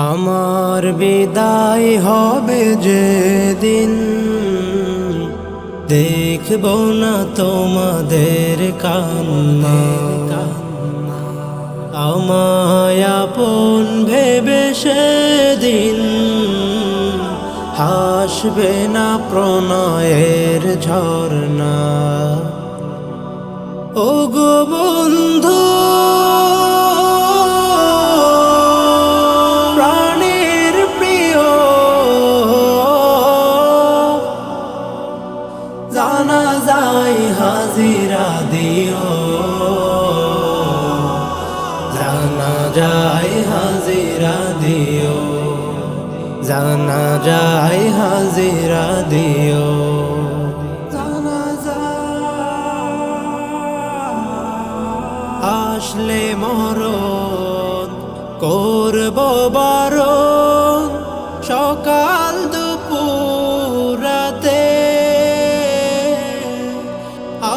আমার বিদায় হবে যেদিন, দেখব না তোমাদের কান্না। আমায় আপন ভেবে সেদিন হাসবে না প্রণয়ের ঝরনা। ও গো বন্ধু, প্রাণের প্রিয়, জানাজায় হাজিরা দিও, জানাজায় হাজিরা দিও, জানাজায় হাজিরা দিও। আসলে মরণ করব বারণ, সকাল দুপুর রাতে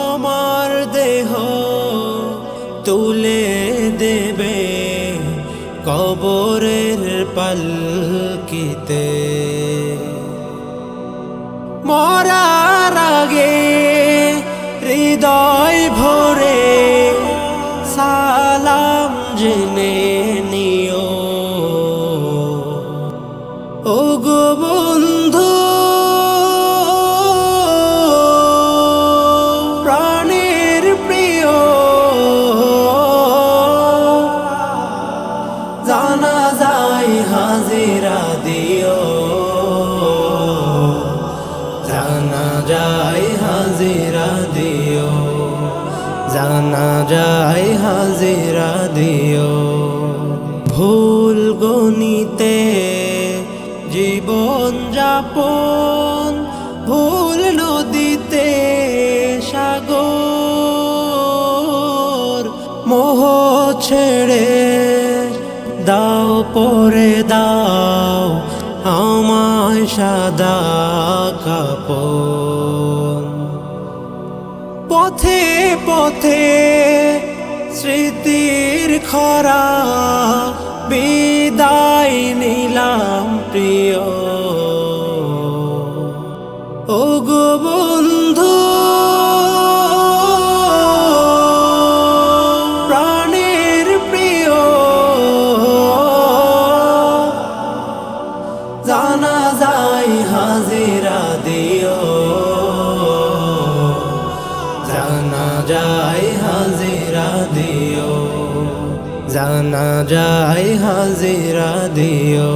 আমার দেহ তুলে দেবে কবরের পালকিতে। মরার আগে হৃদয় ভরে সালাম জেনে নিও। ও গো বন্ধু, প্রাণের প্রিয়, জানাজায় হাজিরা দিও, জানাজায় হাজিরা দিও, জানাজায় হাজিরা দিও। ভুল গণিতে জীবন যাপন, ভুল নদীতে সাগর। মোহ ছেড়ে দাও পরে দাও আমায় সাদা কাপড়। পথে পথে স্মৃতির খরা, বিদায় নিলাম প্রিয়। ও গো বন্ধু, প্রাণের প্রিয়, জানাজায় হাজিরা দিও, জানাজায় হাজিরা দিও, জানাজায় হাজিরা দিও।